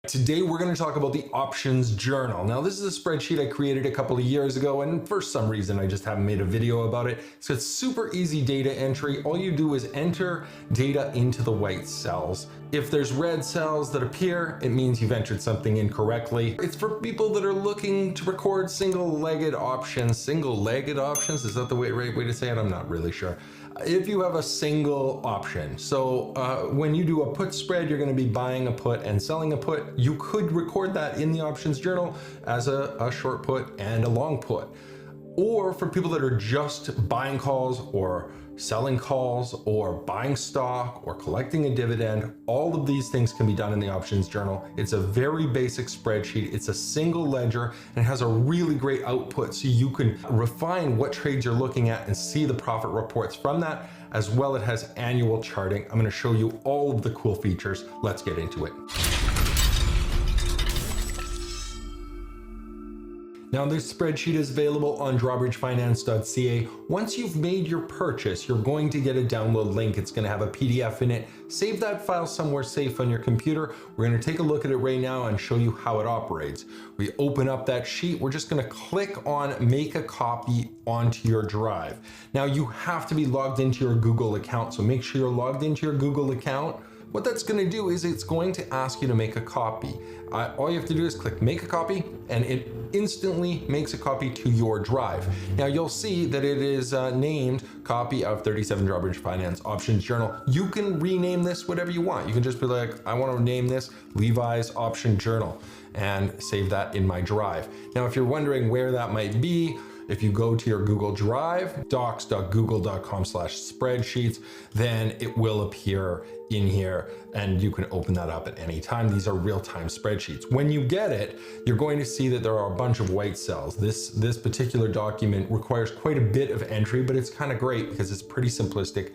Today we're going to talk about the options journal. Now this is a spreadsheet I created a couple of years ago, and for some reason I just haven't made a video about it. So it's super easy data entry. All you do is enter data into the white cells. If there's red cells that appear, it means you've entered something incorrectly. It's for people that are looking to record single-legged options. Single-legged options? Is that the right way to say it? I'm not really sure. If you have a single option. So when you do a put spread, you're going to be buying a put and selling a put. You could record that in the options journal as a short put and a long put. Or for people that are just buying calls or selling calls or buying stock or collecting a dividend, all of these things can be done in the options journal. It's a very basic spreadsheet. It's a single ledger and has a really great output so you can refine what trades you're looking at and see the profit reports from that. As well, it has annual charting. I'm going to show you all of the cool features. Let's get into it. Now this spreadsheet is available on drawbridgefinance.ca. Once you've made your purchase, you're going to get a download link. It's going to have a PDF in it. Save that file somewhere safe on your computer. We're going to take a look at it right now and show you how it operates. We open up that sheet. We're just going to click on make a copy onto your drive. Now you have to be logged into your Google account, so make sure you're logged into your Google account. What that's going to do is it's going to ask you to make a copy. All you have to do is click make a copy and it instantly makes a copy to your drive. Now you'll see that it is named copy of 37 Drawbridge Finance Options Journal. You can rename this whatever you want. You can just be like, I want to name this Levi's Option Journal and save that in my drive. Now if you're wondering where that might be, if you go to your Google Drive, docs.google.com/spreadsheets, then it will appear in here and you can open that up at any time. These are real-time spreadsheets. When you get it, you're going to see that there are a bunch of white cells. This particular document requires quite a bit of entry, but it's kind of great because it's pretty simplistic.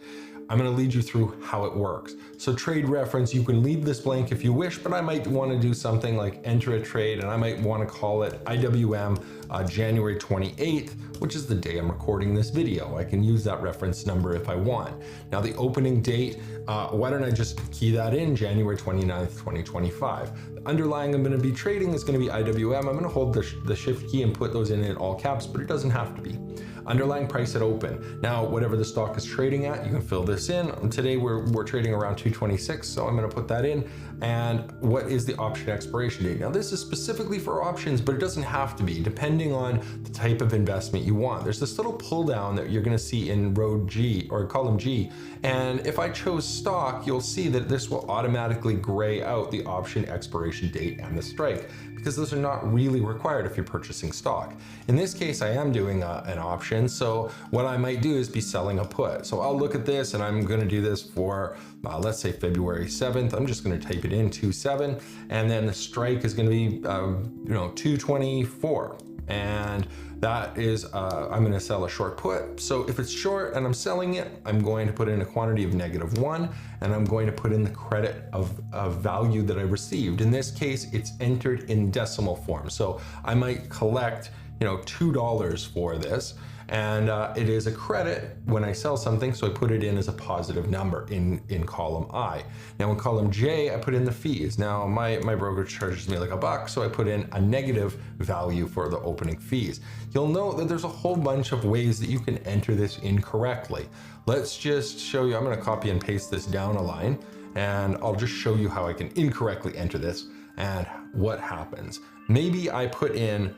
I'm going to lead you through how it works. So trade reference, you can leave this blank if you wish, but I might want to do something like enter a trade and I might want to call it IWM January 28th, which is the day I'm recording this video. I can use that reference number if I want. Now the opening date, why don't I just key that in January 29th, 2025. The underlying I'm going to be trading is going to be IWM. I'm going to hold the shift key and put those in all caps, but it doesn't have to be. Underlying price at open. Now, whatever the stock is trading at, you can fill this in. Today we're trading around 226, so I'm going to put that in. And what is the option expiration date? Now, this is specifically for options, but it doesn't have to be, depending on the type of investment you want. There's this little pull down that you're going to see in row G or column G. And if I chose stock, you'll see that this will automatically gray out the option expiration date and the strike, because those are not really required if you're purchasing stock. In this case, I am doing an option. So what I might do is be selling a put. So I'll look at this and I'm going to do this for, let's say February 7th. I'm just going to type it in 27. And then the strike is going to be, 224. And that is, I'm going to sell a short put. So if it's short and I'm selling it, I'm going to put in a quantity of -1, and I'm going to put in the credit of value that I received. In this case, it's entered in decimal form. So I might collect, $2 for this. And it is a credit when I sell something, so I put it in as a positive number in column I. Now in column J, I put in the fees. Now my broker charges me like $1, so I put in a negative value for the opening fees. You'll note that there's a whole bunch of ways that you can enter this incorrectly. Let's just show you. I'm going to copy and paste this down a line, and I'll just show you how I can incorrectly enter this and what happens. Maybe I put in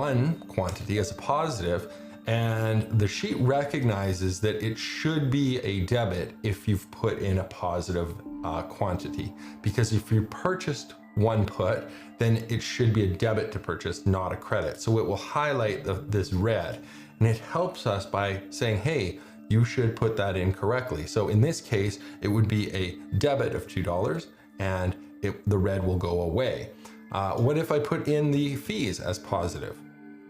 one quantity as a positive, and the sheet recognizes that it should be a debit if you've put in a positive quantity, because if you purchased one put, then it should be a debit to purchase, not a credit. So it will highlight this red, and it helps us by saying, hey, you should put that in correctly. So in this case, it would be a debit of $2, and the red will go away. What if I put in the fees as positive?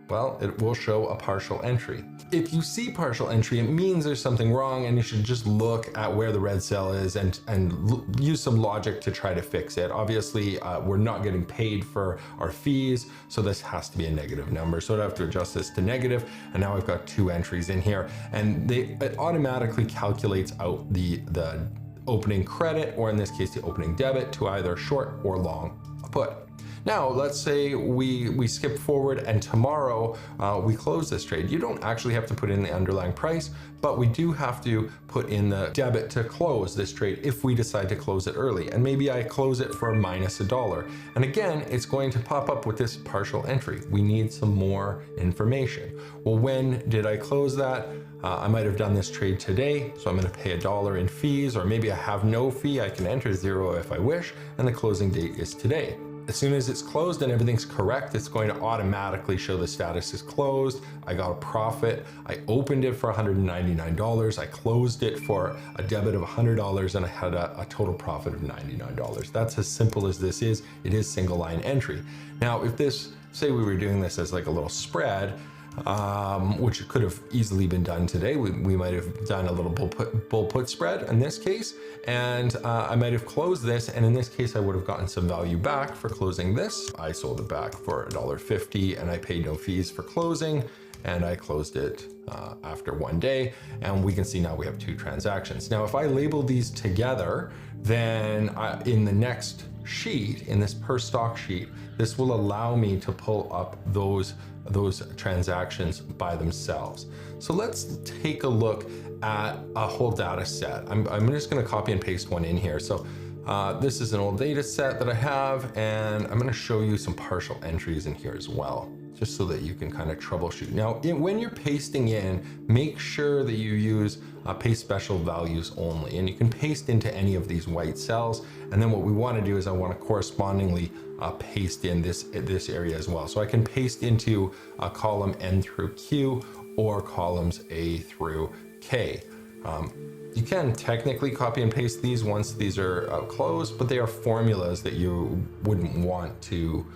Well, it will show a partial entry. If you see partial entry, it means there's something wrong, and you should just look at where the red cell is and use some logic to try to fix it. Obviously, we're not getting paid for our fees, so this has to be a negative number. So I'd have to adjust this to negative, and now I've got 2 entries in here, and it automatically calculates out the opening credit, or in this case, the opening debit, to either short or long a put. Now, let's say we skip forward and tomorrow we close this trade. You don't actually have to put in the underlying price, but we do have to put in the debit to close this trade if we decide to close it early. And maybe I close it for minus $1. And again, it's going to pop up with this partial entry. We need some more information. Well, when did I close that? I might have done this trade today, so I'm going to pay $1 in fees, or maybe I have no fee. I can enter 0 if I wish, and the closing date is today. As soon as it's closed and everything's correct, it's going to automatically show the status is closed. I got a profit. I opened it for $199. I closed it for a debit of $100, and I had a total profit of $99. That's as simple as this is. It is single line entry. Now, if this, say we were doing this as like a little spread, which could have easily been done today. We might have done a little bull put spread in this case, and I might have closed this, and in this case I would have gotten some value back for closing this. I sold it back for $1.50 and I paid no fees for closing, and I closed it after 1 day, and we can see now we have 2 transactions. Now if I label these together, then in the next sheet, in this per stock sheet, this will allow me to pull up those transactions by themselves. So let's take a look at a whole data set. I'm just going to copy and paste one in here. So this is an old data set that I have, and I'm going to show you some partial entries in here as well, just so that you can kind of troubleshoot. Now, when you're pasting in, make sure that you use paste special values only, and you can paste into any of these white cells. And then what we want to do is I want to correspondingly paste in this area as well. So I can paste into a column N through Q or columns A through K. You can technically copy and paste these once these are closed, but they are formulas that you wouldn't want to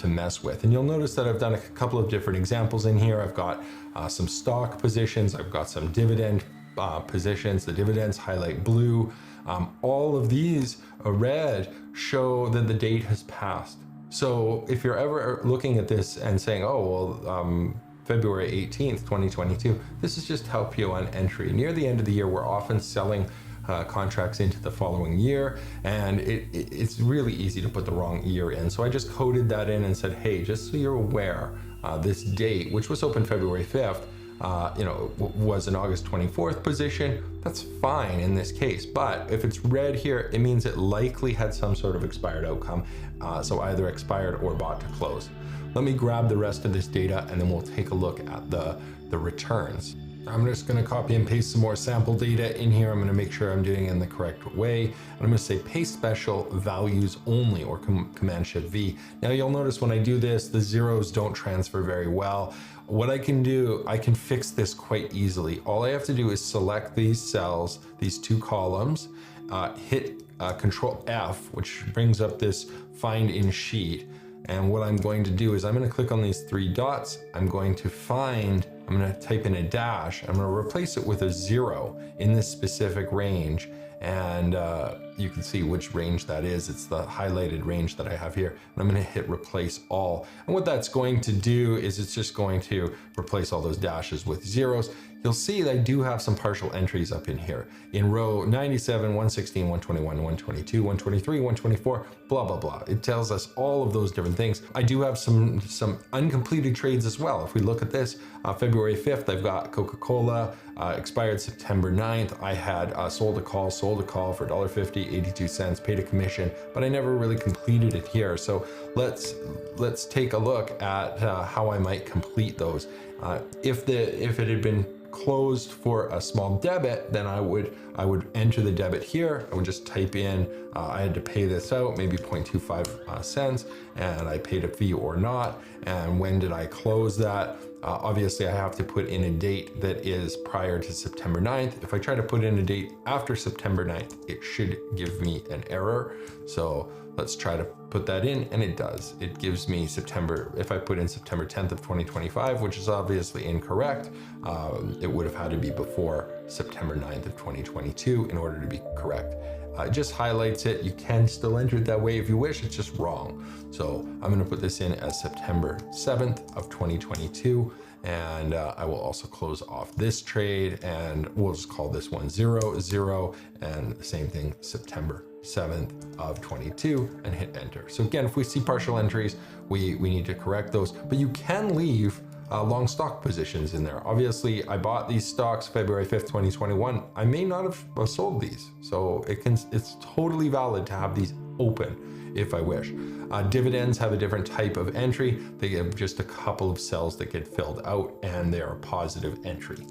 mess with. And you'll notice that I've done a couple of different examples in here. I've got some stock positions, I've got some dividend positions. The dividends highlight blue. All of these red show that the date has passed. So if you're ever looking at this and saying, oh, well, February 18th, 2022, this is just how PO on entry. Near the end of the year, we're often selling contracts into the following year, and it's really easy to put the wrong year in. So I just coded that in and said, hey, just so you're aware, this date, which was open February 5th, was an August 24th position. That's fine in this case, but if it's red here, it means it likely had some sort of expired outcome, so either expired or bought to close. Let me grab the rest of this data, and then we'll take a look at the returns. I'm just going to copy and paste some more sample data in here. I'm going to make sure I'm doing it in the correct way. And I'm going to say paste special values only, or Command Shift V. Now you'll notice when I do this, the zeros don't transfer very well. What I can do, I can fix this quite easily. All I have to do is select these cells, these 2 columns, hit Control F, which brings up this find in sheet. And what I'm going to do is I'm going to click on these 3 dots. I'm going to type in a dash. I'm going to replace it with a 0 in this specific range. And you can see which range that is. It's the highlighted range that I have here. And I'm going to hit replace all. And what that's going to do is it's just going to replace all those dashes with zeros. You'll see that I do have some partial entries up in here. In row 97, 116, 121, 122, 123, 124, blah, blah, blah. It tells us all of those different things. I do have some uncompleted trades as well. If we look at this, February 5th, I've got Coca-Cola, expired September 9th. I had sold a call for $1.50, 82 cents, paid a commission, but I never really completed it here. So let's take a look at how I might complete those. If it had been closed for a small debit, then I would enter the debit here. I would just type in, I had to pay this out, maybe 0.25 cents, and I paid a fee or not. And when did I close that? Obviously, I have to put in a date that is prior to September 9th. If I try to put in a date after September 9th, it should give me an error. So let's try to put that in, and it does. It gives me September, if I put in September 10th of 2025, which is obviously incorrect, it would have had to be before September 9th of 2022 in order to be correct. It just highlights it. You can still enter it that way if you wish, it's just wrong. So I'm gonna put this in as September 7th of 2022. And I will also close off this trade, and we'll just call this one 0, and the same thing, September 7th of 22, and hit enter. So again, if we see partial entries, we need to correct those, but you can leave long stock positions in there. Obviously, I bought these stocks February 5th, 2021. I may not have sold these. So it's totally valid to have these open if I wish. Dividends have a different type of entry. They have just a couple of cells that get filled out, and they are a positive entry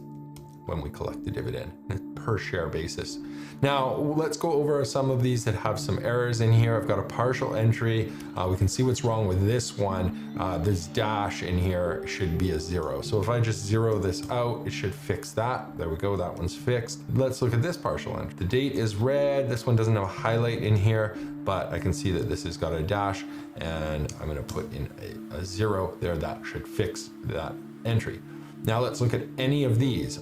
when we collect the dividend per share basis. Now let's go over some of these that have some errors in here. I've got a partial entry. We can see what's wrong with this one. This dash in here should be a 0. So if I just 0 this out, it should fix that. There we go, that one's fixed. Let's look at this partial entry. The date is red. This one doesn't have a highlight in here, but I can see that this has got a dash, and I'm gonna put in a 0 there. That should fix that entry. Now let's look at any of these.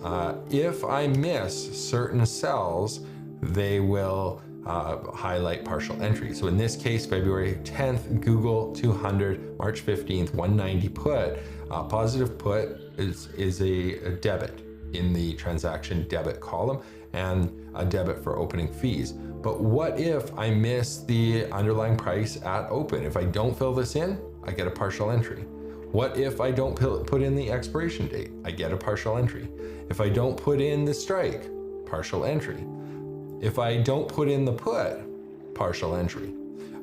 If I miss certain cells, they will highlight partial entry. So in this case, February 10th, Google 200, March 15th, 190 put. Positive put is a debit in the transaction debit column, and a debit for opening fees. But what if I miss the underlying price at open? If I don't fill this in, I get a partial entry. What if I don't put in the expiration date? I get a partial entry. If I don't put in the strike, partial entry. If I don't put in the put, partial entry.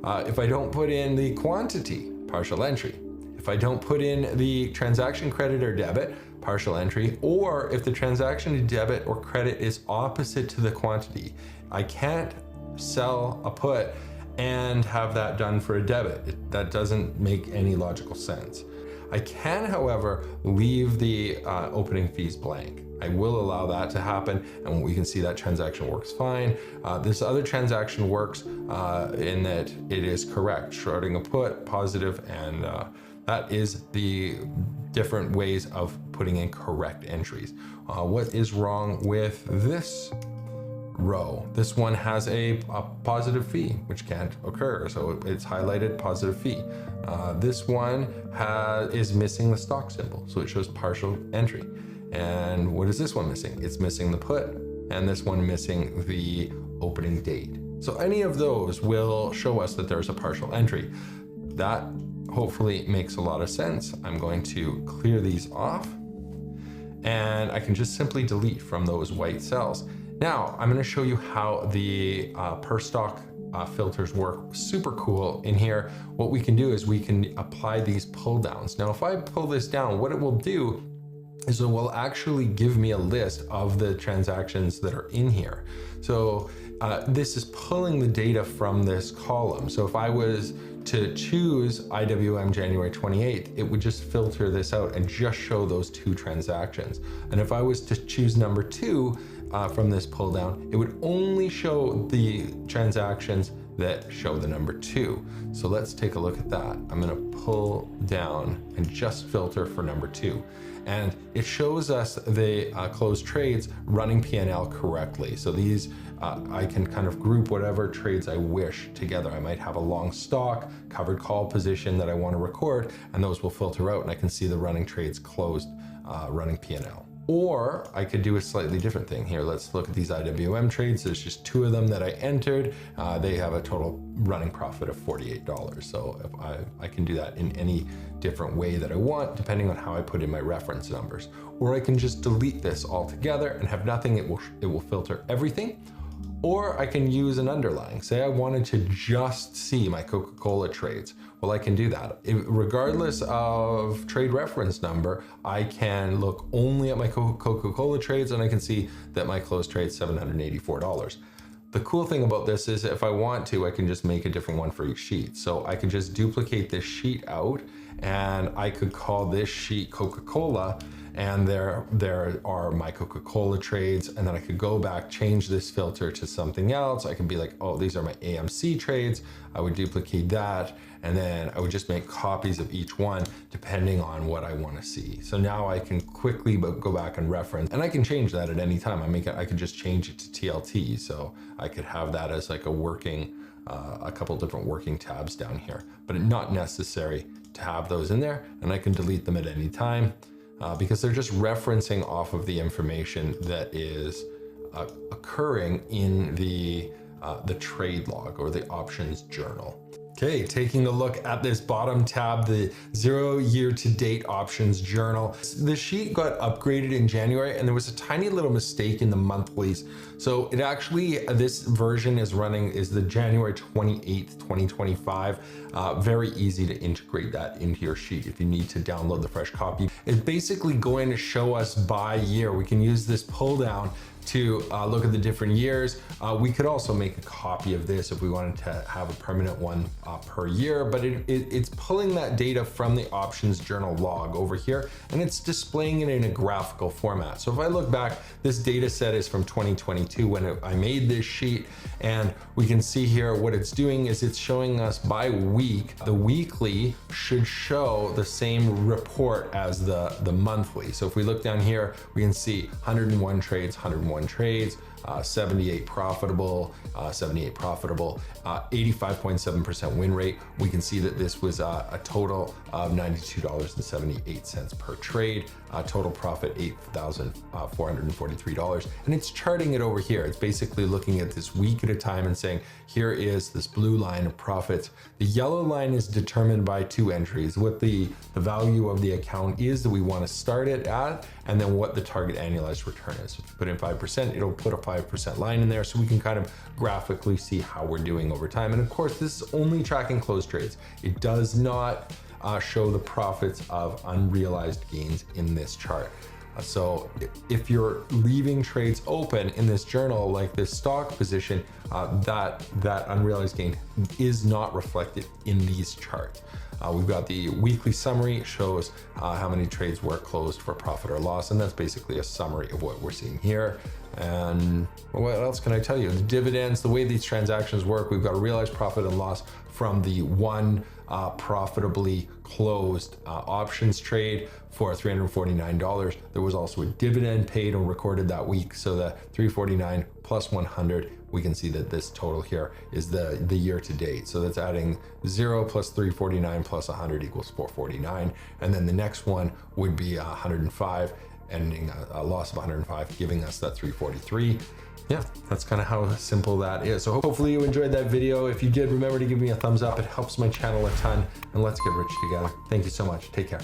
If I don't put in the quantity, partial entry. If I don't put in the transaction credit or debit, partial entry. Or if the transaction debit or credit is opposite to the quantity, I can't sell a put and have that done for a debit. That doesn't make any logical sense. I can, however, leave the opening fees blank. I will allow that to happen, and we can see that transaction works fine. This other transaction works in that it is correct, shorting a put, positive, and that is the different ways of putting in correct entries. What is wrong with this row? This one has a positive fee, which can't occur, so it's highlighted positive fee. This one is missing the stock symbol, so it shows partial entry. And what is this one missing? It's missing the put, and this one missing the opening date. So any of those will show us that there's a partial entry. That hopefully makes a lot of sense. I'm going to clear these off, and I can just simply delete from those white cells. Now, I'm going to show you how the per stock filters work. Super cool. In here, what we can do is we can apply these pull downs. Now, if I pull this down, what it will do is it will actually give me a list of the transactions that are in here. So this is pulling the data from this column. So if I was to choose IWM January 28th, it would just filter this out and just show those 2 transactions. And if I was to choose number 2 from this pull down, it would only show the transactions that show the number 2. So let's take a look at that. I'm gonna pull down and just filter for number 2. And it shows us the closed trades running P&L correctly. So these, I can kind of group whatever trades I wish together. I might have a long stock, covered call position that I want to record, and those will filter out, and I can see the running trades closed, running P&L. Or I could do a slightly different thing here. Let's look at these IWM trades. There's just 2 of them that I entered. They have a total running profit of $48. So if I can do that in any different way that I want, depending on how I put in my reference numbers. Or I can just delete this altogether and have nothing. It will filter everything. Or I can use an underlying. Say I wanted to just see my Coca-Cola trades. Well, I can do that. Regardless of trade reference number, I can look only at my Coca-Cola trades, and I can see that my closed trade is $784. The cool thing about this is if I want to, I can just make a different one for each sheet. So I can just duplicate this sheet out, and I could call this sheet Coca-Cola, and there are my Coca-Cola trades, and then I could go back, change this filter to something else. I can be like, oh, these are my AMC trades. I would duplicate that, and then I would just make copies of each one depending on what I want to see. So now I can quickly go back and reference, and I can change that at any time. I could just change it to TLT, so I could have that as like a working, a couple different working tabs down here, but not necessary to have those in there, and I can delete them at any time because they're just referencing off of the information that is occurring in the trade log or the options journal. Okay, taking a look at this bottom tab, the 0 year-to-date options journal. The sheet got upgraded in January, and there was a tiny little mistake in the monthlies. So it actually, this version is the January 28th, 2025. Very easy to integrate that into your sheet if you need to download the fresh copy. It's basically going to show us by year. We can use this pull down to look at the different years. We could also make a copy of this if we wanted to have a permanent one per year, but it's pulling that data from the options journal log over here, and it's displaying it in a graphical format. So if I look back, this data set is from 2022 when I made this sheet, and we can see here what it's doing is it's showing us by week. The weekly should show the same report as the monthly. So if we look down here, we can see 101 trades, 101 trades, 78 profitable, 85.7% win rate. We can see that this was a total of $92.78 per trade, total profit $8,443, and it's charting it over here. It's basically looking at this week at a time and saying, here is this blue line of profits. The yellow line is determined by two entries, what the value of the account is that we want to start it at, and then what the target annualized return is. So if you put in 5%, it'll put a 5% line in there, so we can kind of graphically see how we're doing over time. And of course, this is only tracking closed trades. It does not show the profits of unrealized gains in this chart. So if you're leaving trades open in this journal, like this stock position, that unrealized gain is not reflected in these charts. We've got the weekly summary, shows how many trades were closed for profit or loss, and that's basically a summary of what we're seeing here. And what else can I tell you? The dividends, the way these transactions work, we've got a realized profit and loss from the one profitably closed options trade for $349. There was also a dividend paid and recorded that week. So the 349 plus 100, we can see that this total here is the year to date. So that's adding 0 plus 349 plus 100 equals 449. And then the next one would be 105, ending a loss of 105, giving us that 343. Yeah, that's kind of how simple that is. So hopefully you enjoyed that video. If you did, remember to give me a thumbs up. It helps my channel a ton, and let's get rich together. Thank you so much. Take care.